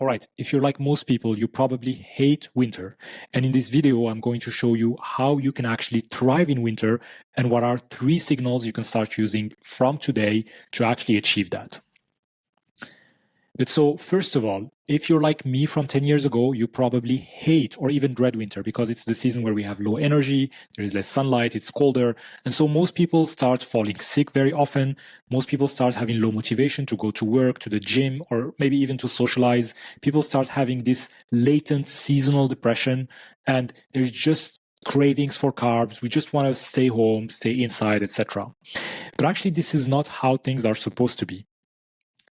All right, if you're like most people, you probably hate winter. And in this video, I'm going to show you how you can actually thrive in winter and what are 3 signals you can start using from today to actually achieve that. But so first of all, if you're like me from 10 years ago, you probably hate or even dread winter because it's the season where we have low energy, there is less sunlight, it's colder. And so most people start falling sick very often. Most people start having low motivation to go to work, to the gym, or maybe even to socialize. People start having this latent seasonal depression, and there's just cravings for carbs. We just want to stay home, stay inside, etc. But actually, this is not how things are supposed to be.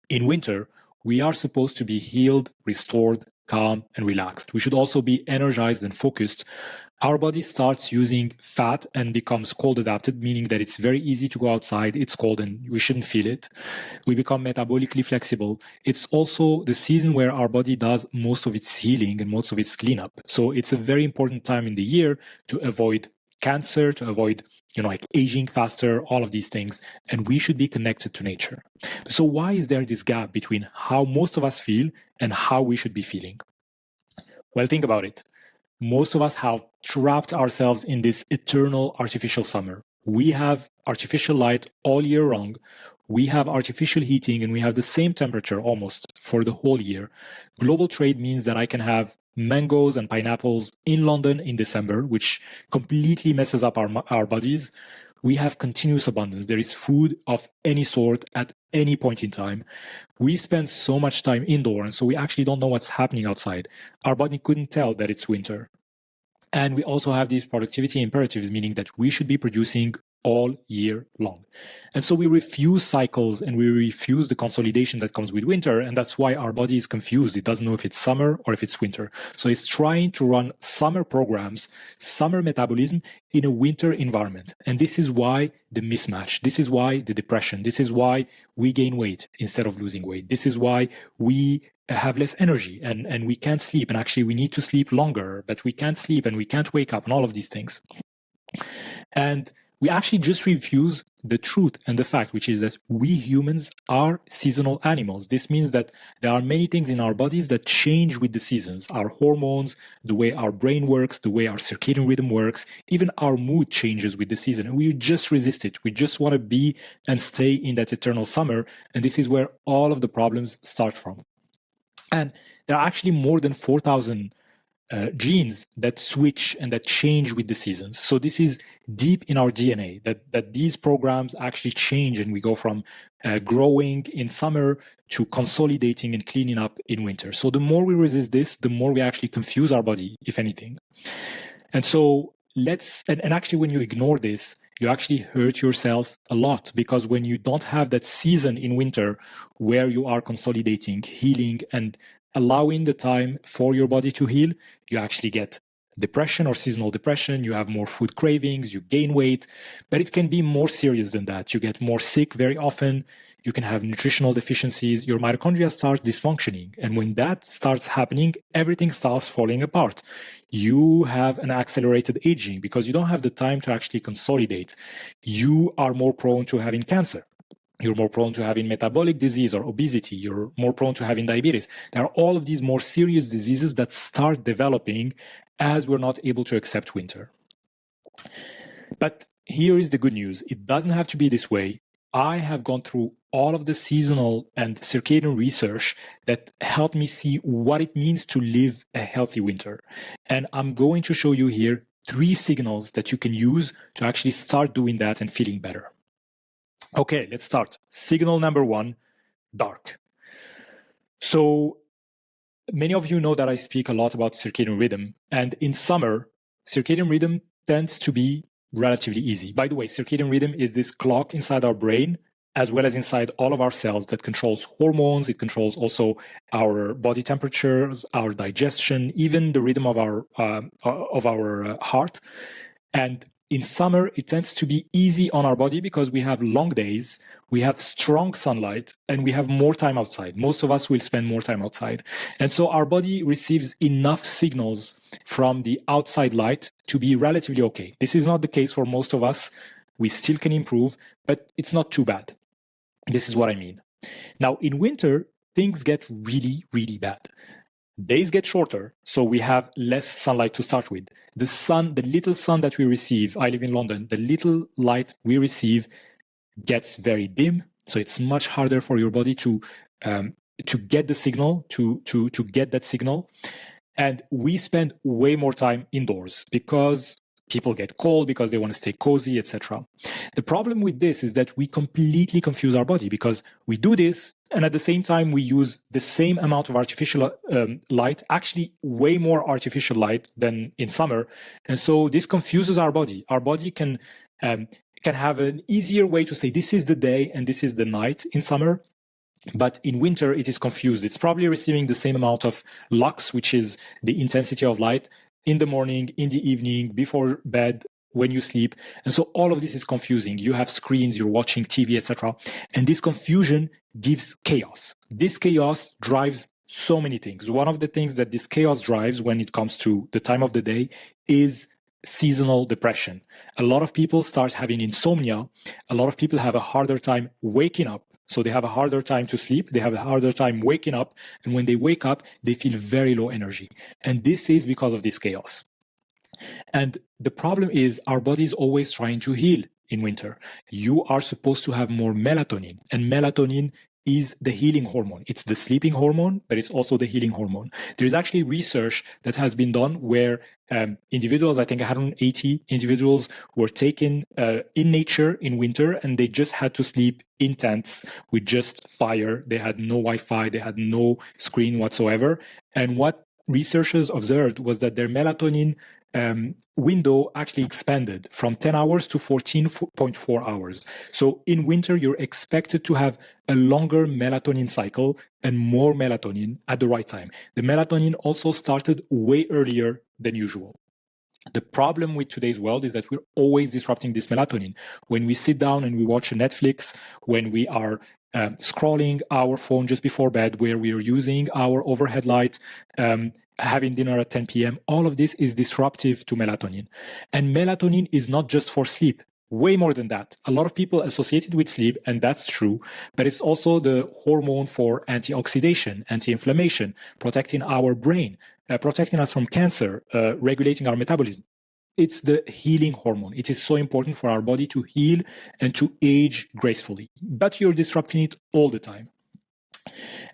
In winter, we are supposed to be healed, restored, calm, and relaxed. We should also be energized and focused. Our body starts using fat and becomes cold adapted, meaning that it's very easy to go outside. It's cold and we shouldn't feel it. We become metabolically flexible. It's also the season where our body does most of its healing and most of its cleanup. So it's a very important time in the year to avoid cancer, to avoid like aging faster, all of these things. And we should be connected to nature. So why is there this gap between how most of us feel and how we should be feeling? Well, think about it. Most of us have trapped ourselves in this eternal artificial summer. We have artificial light all year long. We have artificial heating and we have the same temperature almost for the whole year. Global trade means that I can have mangoes and pineapples in London in December, which completely messes up our bodies. We have continuous abundance. There is food of any sort at any point in time. We spend so much time indoor, and so we actually don't know what's happening outside. Our body couldn't tell that it's winter. And we also have these productivity imperatives, meaning that we should be producing all year long. And so we refuse cycles and we refuse the consolidation that comes with winter. And that's why our body is confused. It doesn't know if it's summer or if it's winter. So it's trying to run summer programs, summer metabolism in a winter environment. And this is why the mismatch. This is why the depression. This is why we gain weight instead of losing weight. This is why we have less energy and we can't sleep. And actually we need to sleep longer, but we can't sleep and we can't wake up and all of these things. And we actually just refuse the truth and the fact, which is that we humans are seasonal animals. This means that there are many things in our bodies that change with the seasons. Our hormones, the way our brain works, the way our circadian rhythm works, even our mood changes with the season. And we just resist it. We just want to be and stay in that eternal summer. And this is where all of the problems start from. And there are actually more than 4,000 genes that switch and that change with the seasons. So this is deep in our DNA, that these programs actually change and we go from growing in summer to consolidating and cleaning up in winter. So the more we resist this, the more we actually confuse our body, if anything. And so and actually when you ignore this, you actually hurt yourself a lot, because when you don't have that season in winter where you are consolidating, healing, and allowing the time for your body to heal, you actually get depression or seasonal depression. You have more food cravings, you gain weight, but it can be more serious than that. You get more sick very often. You can have nutritional deficiencies. Your mitochondria start dysfunctioning. And when that starts happening, everything starts falling apart. You have an accelerated aging because you don't have the time to actually consolidate. You are more prone to having cancer. You're more prone to having metabolic disease or obesity. You're more prone to having diabetes. There are all of these more serious diseases that start developing as we're not able to accept winter. But here is the good news. It doesn't have to be this way. I have gone through all of the seasonal and circadian research that helped me see what it means to live a healthy winter. And I'm going to show you here 3 signals that you can use to actually start doing that and feeling better. Okay, let's start. Signal number 1, dark. So many of you know that I speak a lot about circadian rhythm. And in summer, circadian rhythm tends to be relatively easy. By the way, circadian rhythm is this clock inside our brain, as well as inside all of our cells, that controls hormones. It controls also our body temperatures, our digestion, even the rhythm of our heart. And in summer, it tends to be easy on our body because we have long days, we have strong sunlight, and we have more time outside. Most of us will spend more time outside. And so our body receives enough signals from the outside light to be relatively okay. This is not the case for most of us. We still can improve, but it's not too bad. This is what I mean. Now, in winter, things get really, really bad. Days get shorter, so we have less sunlight to start with. The sun, the little sun that we receive, I live in London, the little light we receive gets very dim, so it's much harder for your body to get the signal, to get that signal. And we spend way more time indoors because people get cold, because they want to stay cozy, etc. The problem with this is that we completely confuse our body because we do this, and at the same time, we use the same amount of artificial light, actually way more artificial light than in summer. And so this confuses our body. Our body can have an easier way to say this is the day and this is the night in summer. But in winter, it is confused. It's probably receiving the same amount of lux, which is the intensity of light, in the morning, in the evening, before bed, when you sleep. And so all of this is confusing. You have screens, you're watching TV, etc. And this confusion gives chaos. This chaos drives so many things. One of the things that this chaos drives when it comes to the time of the day is seasonal depression. A lot of people start having insomnia. A lot of people have a harder time waking up. So they have a harder time to sleep. They have a harder time waking up. And when they wake up, they feel very low energy. And this is because of this chaos. And the problem is our body is always trying to heal in winter. You are supposed to have more melatonin. And melatonin is the healing hormone. It's the sleeping hormone, but it's also the healing hormone. There's actually research that has been done where individuals, I think 180 individuals, were taken in nature in winter, and they just had to sleep in tents with just fire. They had no Wi-Fi, they had no screen whatsoever. And what researchers observed was that their melatonin window actually expanded from 10 hours to 14.4 hours. So in winter, you're expected to have a longer melatonin cycle and more melatonin at the right time. The melatonin also started way earlier than usual. The problem with today's world is that we're always disrupting this melatonin. When we sit down and we watch Netflix, when we are scrolling our phone just before bed, where we are using our overhead light, having dinner at 10 p.m., all of this is disruptive to melatonin. And melatonin is not just for sleep. Way more than that. A lot of people associate it with sleep, and that's true, but it's also the hormone for antioxidation, anti-inflammation, protecting our brain, protecting us from cancer, regulating our metabolism. It's the healing hormone. It is so important for our body to heal and to age gracefully, but you're disrupting it all the time.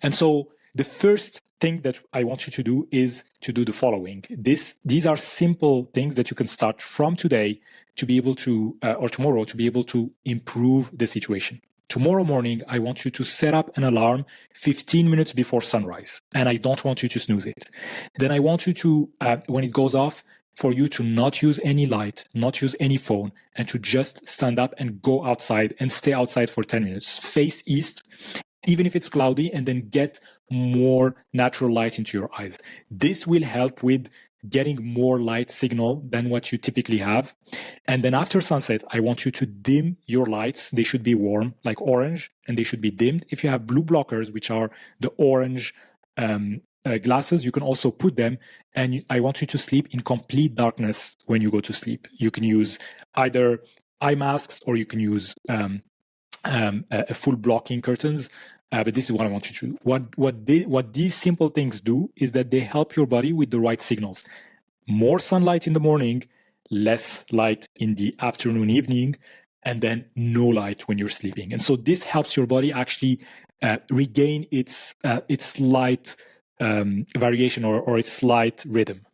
And so the first thing that I want you to do is to do the following. These are simple things that you can start from today to be able to, or tomorrow, to be able to improve the situation. Tomorrow morning, I want you to set up an alarm 15 minutes before sunrise, and I don't want you to snooze it. Then I want you to, when it goes off, for you to not use any light, not use any phone, and to just stand up and go outside and stay outside for 10 minutes. Face east, even if it's cloudy, and then get more natural light into your eyes. This will help with getting more light signal than what you typically have. And then after sunset, I want you to dim your lights. They should be warm, like orange, and they should be dimmed. If you have blue blockers, which are the orange glasses, you can also put them. And I want you to sleep in complete darkness when you go to sleep. You can use either eye masks or you can use a full blocking curtains. But this is what I want you to do. What these simple things do is that they help your body with the right signals. More sunlight in the morning, less light in the afternoon, evening, and then no light when you're sleeping. And so this helps your body actually regain its light variation or its light rhythm.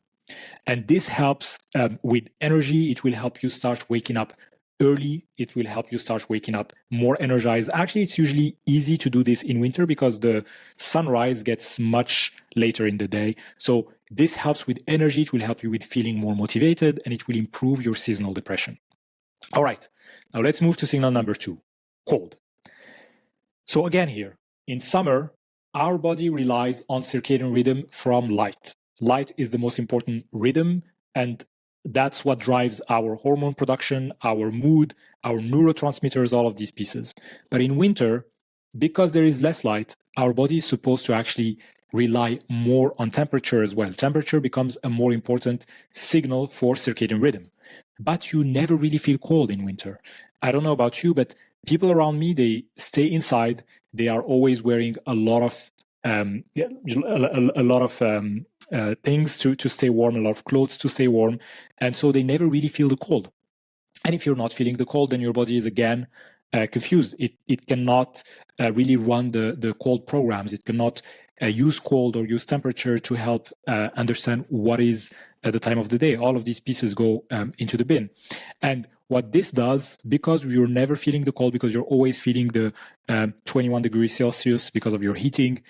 And this helps with energy. It will help you start waking up early. It will help you start waking up more energized. Actually, it's usually easy to do this in winter because the sunrise gets much later in the day. So this helps with energy. It will help you with feeling more motivated, and it will improve your seasonal depression. All right, now let's move to signal number 2, cold. So again here, in summer, our body relies on circadian rhythm from light. Light is the most important rhythm, and that's what drives our hormone production, our mood, our neurotransmitters, all of these pieces. But in winter, because there is less light, our body is supposed to actually rely more on temperature as well. Temperature becomes a more important signal for circadian rhythm. But you never really feel cold in winter. I don't know about you, but people around me, they stay inside. They are always wearing a lot of a lot of things to stay warm, a lot of clothes to stay warm. And so they never really feel the cold. And if you're not feeling the cold, then your body is again confused. It cannot really run the cold programs. It cannot use cold or use temperature to help understand what is the time of the day. All of these pieces go into the bin. And what this does, because you're never feeling the cold, because you're always feeling the 21 degrees Celsius because of your heating,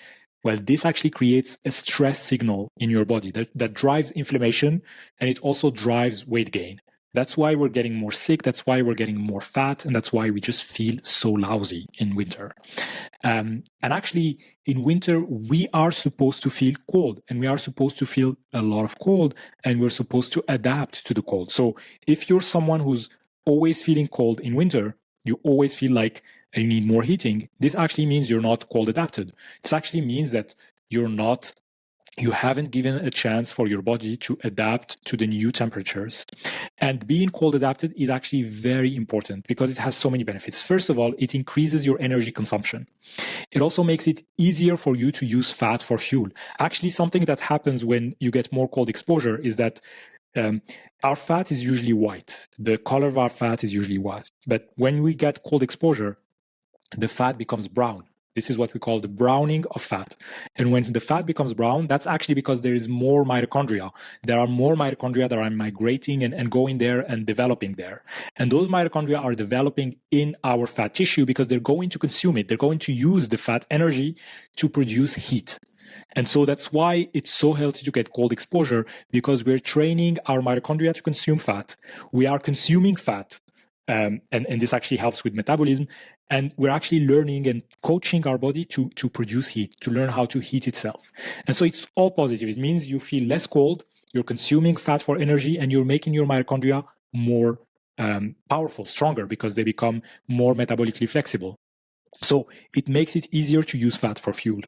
well, this actually creates a stress signal in your body that drives inflammation, and it also drives weight gain. That's why we're getting more sick. That's why we're getting more fat. And that's why we just feel so lousy in winter. And actually, in winter, we are supposed to feel cold, and we are supposed to feel a lot of cold, and we're supposed to adapt to the cold. So if you're someone who's always feeling cold in winter, you always feel like you need more heating, this actually means you're not cold adapted. This actually means that you haven't given a chance for your body to adapt to the new temperatures. And being cold adapted is actually very important because it has so many benefits. First of all, it increases your energy consumption. It also makes it easier for you to use fat for fuel. Actually, something that happens when you get more cold exposure is that our fat is usually white. The color of our fat is usually white. But when we get cold exposure, the fat becomes brown. This is what we call the browning of fat. And when the fat becomes brown, that's actually because there is more mitochondria. There are more mitochondria that are migrating and going there and developing there. And those mitochondria are developing in our fat tissue because they're going to consume it. They're going to use the fat energy to produce heat. And so that's why it's so healthy to get cold exposure, because we're training our mitochondria to consume fat. We are consuming fat. And this actually helps with metabolism. And we're actually learning and coaching our body to produce heat, to learn how to heat itself. And so it's all positive. It means you feel less cold, you're consuming fat for energy, and you're making your mitochondria more powerful, stronger, because they become more metabolically flexible. So it makes it easier to use fat for fuel.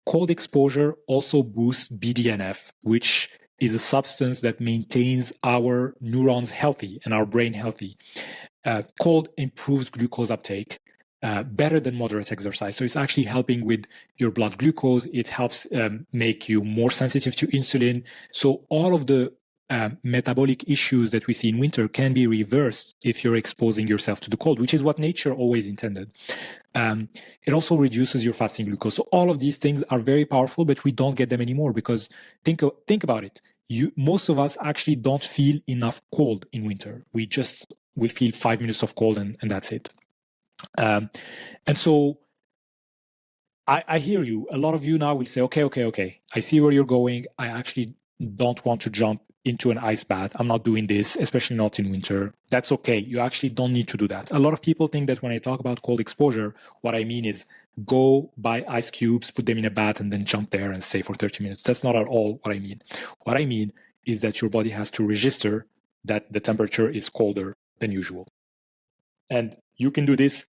Cold exposure also boosts BDNF, which is a substance that maintains our neurons healthy and our brain healthy. Cold improves glucose uptake better than moderate exercise. So it's actually helping with your blood glucose. It helps make you more sensitive to insulin. So all of the metabolic issues that we see in winter can be reversed if you're exposing yourself to the cold, which is what nature always intended. It also reduces your fasting glucose. So all of these things are very powerful, but we don't get them anymore because think about it. Most of us actually don't feel enough cold in winter. We feel 5 minutes of cold and that's it. And so I hear you. A lot of you now will say, okay. I see where you're going. I actually don't want to jump into an ice bath. I'm not doing this, especially not in winter. That's okay. You actually don't need to do that. A lot of people think that when I talk about cold exposure, what I mean is go buy ice cubes, put them in a bath, and then jump there and stay for 30 minutes. That's not at all what I mean. What I mean is that your body has to register that the temperature is colder than usual. And you can do this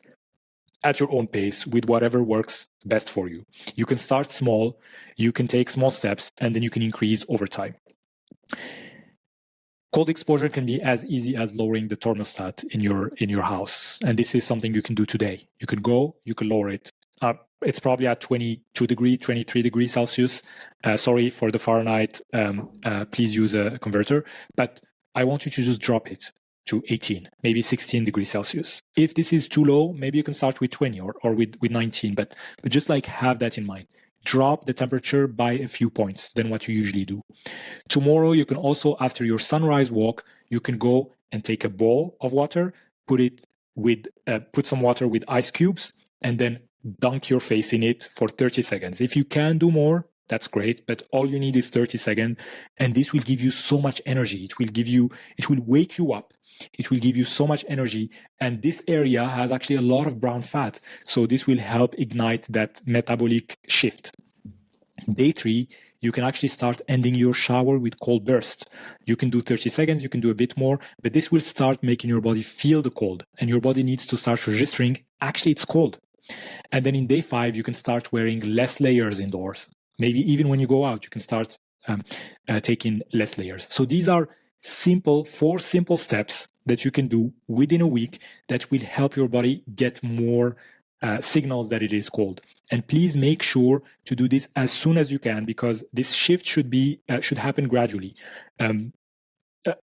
at your own pace with whatever works best for you. You can start small, you can take small steps, and then you can increase over time. Cold exposure can be as easy as lowering the thermostat in your house. And this is something you can do today. You can lower it. It's probably at 22 degrees, 23 degrees Celsius. Sorry for the Fahrenheit. Please use a converter. But I want you to just drop it to 18, maybe 16 degrees Celsius. If this is too low, maybe you can start with 20 or with 19, but just like have that in mind. Drop the temperature by a few points than what you usually do. Tomorrow, you can also, after your sunrise walk, you can go and take a bowl of water, put some water with ice cubes, and then dunk your face in it for 30 seconds. If you can do more, that's great, but all you need is 30 seconds, and this will give you so much energy. It will wake you up. It will give you so much energy, and this area has actually a lot of brown fat, so this will help ignite that metabolic shift. Day 3, you can actually start ending your shower with cold bursts. You can do 30 seconds, you can do a bit more, but this will start making your body feel the cold, and your body needs to start registering, actually it's cold. And then in day 5, you can start wearing less layers indoors. Maybe even when you go out, you can start taking less layers. So these are 4 simple steps that you can do within a week that will help your body get more signals that it is cold. And please make sure to do this as soon as you can, because this shift should happen gradually.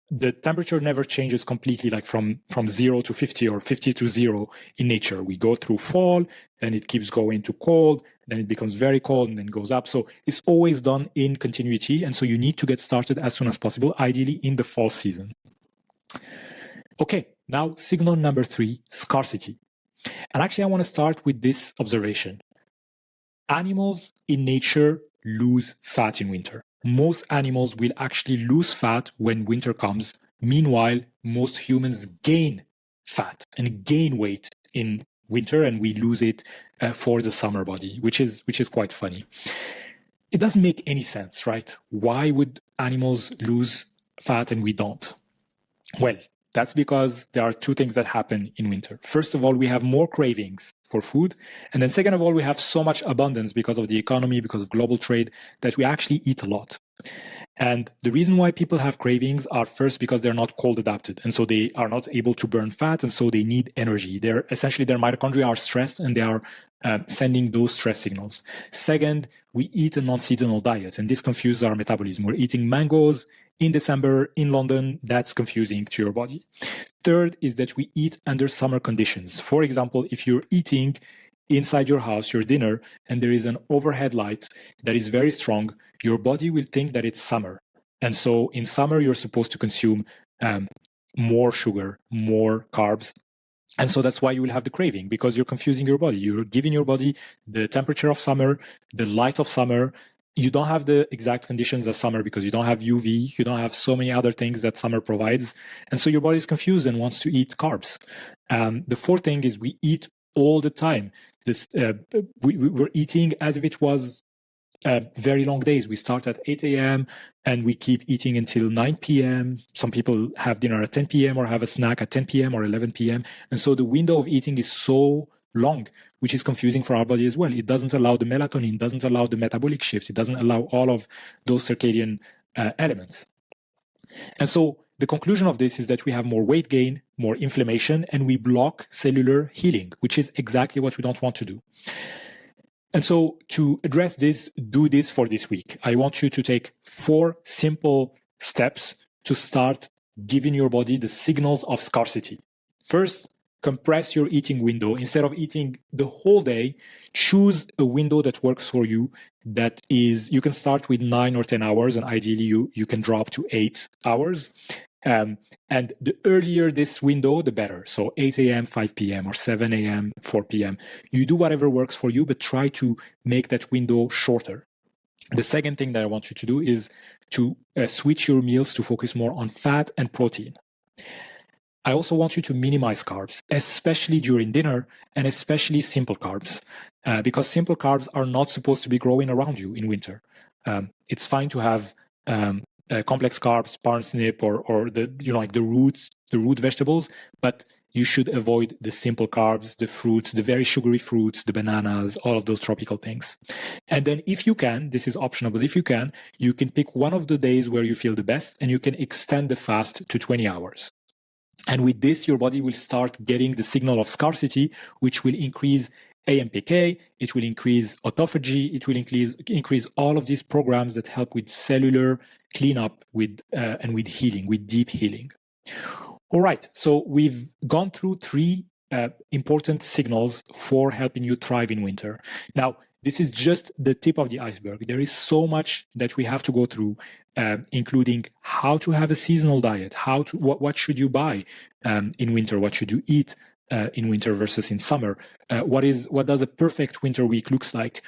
The temperature never changes completely, like from 0 to 50 or 50 to 0 in nature. We go through fall, then it keeps going to cold, then it becomes very cold, and then goes up. So it's always done in continuity. And so you need to get started as soon as possible, ideally in the fall season. Okay, now signal number 3, scarcity. And actually, I want to start with this observation. Animals in nature lose fat in winter. Most animals will actually lose fat when winter comes. Meanwhile, most humans gain fat and gain weight in winter, and we lose it for the summer body, which is quite funny. It doesn't make any sense, right? Why would animals lose fat and we don't? Well, that's because there are two things that happen in winter. First of all, we have more cravings for food. And then second of all, we have so much abundance because of the economy, because of global trade, that we actually eat a lot. And the reason why people have cravings are first because they're not cold adapted. And so they are not able to burn fat. And so they need energy. Their mitochondria are stressed and they are sending those stress signals. Second, we eat a non-seasonal diet, and this confuses our metabolism. We're eating mangoes in December in London. That's confusing to your body. Third is that we eat under summer conditions. For example, if you're eating inside your house, your dinner, and there is an overhead light that is very strong, your body will think that it's summer. And so in summer, you're supposed to consume more sugar, more carbs. And so that's why you will have the craving, because you're confusing your body. You're giving your body the temperature of summer, the light of summer. You don't have the exact conditions as summer because you don't have UV. You don't have so many other things that summer provides. And so your body is confused and wants to eat carbs. The fourth thing is we eat all the time. We're eating as if it was very long days. We start at 8 a.m. and we keep eating until 9 p.m. Some people have dinner at 10 p.m. or have a snack at 10 p.m. or 11 p.m. And so the window of eating is so long, which is confusing for our body as well. It doesn't allow the melatonin, doesn't allow the metabolic shifts. It doesn't allow all of those circadian elements. And so the conclusion of this is that we have more weight gain, more inflammation, and we block cellular healing, which is exactly what we don't want to do. And so to address this, do this for this week. I want you to take 4 simple steps to start giving your body the signals of scarcity. First, compress your eating window. Instead of eating the whole day, choose a window that works for you. That is, you can start with 9 or 10 hours, and ideally you can drop to 8 hours. And the earlier this window, the better. So 8 a.m., 5 p.m., or 7 a.m., 4 p.m. You do whatever works for you, but try to make that window shorter. The second thing that I want you to do is to switch your meals to focus more on fat and protein. I also want you to minimize carbs, especially during dinner, and especially simple carbs, because simple carbs are not supposed to be growing around you in winter. It's fine to have complex carbs, parsnip, or the root vegetables, but you should avoid the simple carbs, the fruits, the very sugary fruits, the bananas, all of those tropical things. And then if you can, this is optional, but if you can pick one of the days where you feel the best, and you can extend the fast to 20 hours. And with this, your body will start getting the signal of scarcity, which will increase AMPK, it will increase autophagy, it will increase all of these programs that help with cellular cleanup and with healing, with deep healing. All right, so we've gone through 3 important signals for helping you thrive in winter. Now, this is just the tip of the iceberg. There is so much that we have to go through, including how to have a seasonal diet, what should you buy in winter, what should you eat in winter versus in summer, what does a perfect winter week looks like,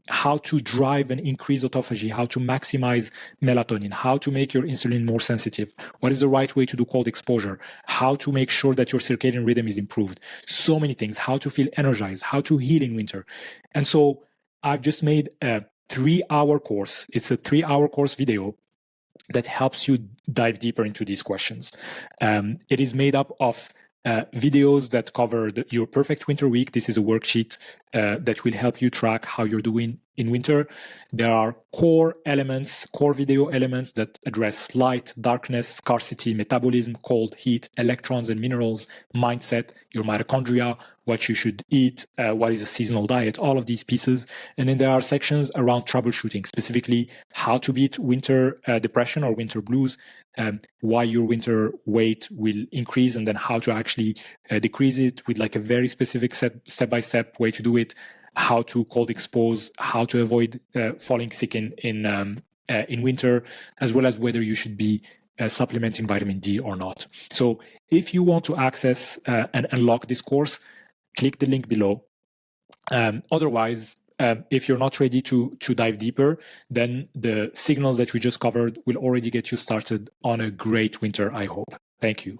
how to drive and increase autophagy, how to maximize melatonin, how to make your insulin more sensitive, what is the right way to do cold exposure, how to make sure that your circadian rhythm is improved, so many things, how to feel energized, how to heal in winter. And so I've just made a 3-hour course. It's a 3-hour course video that helps you dive deeper into these questions. It is made up of videos that cover your perfect winter week. This is a worksheet that will help you track how you're doing in winter. There are core elements, core video elements that address light, darkness, scarcity, metabolism, cold, heat, electrons and minerals, mindset, your mitochondria, what you should eat, what is a seasonal diet, all of these pieces. And then there are sections around troubleshooting, specifically how to beat winter depression or winter blues, why your winter weight will increase, and then how to actually decrease it with like a very specific step-by-step way to do it, how to cold expose, how to avoid falling sick in winter, as well as whether you should be supplementing vitamin D or not. So if you want to access and unlock this course, click the link below. Otherwise, if you're not ready to dive deeper, then the signals that we just covered will already get you started on a great winter, I hope. Thank you.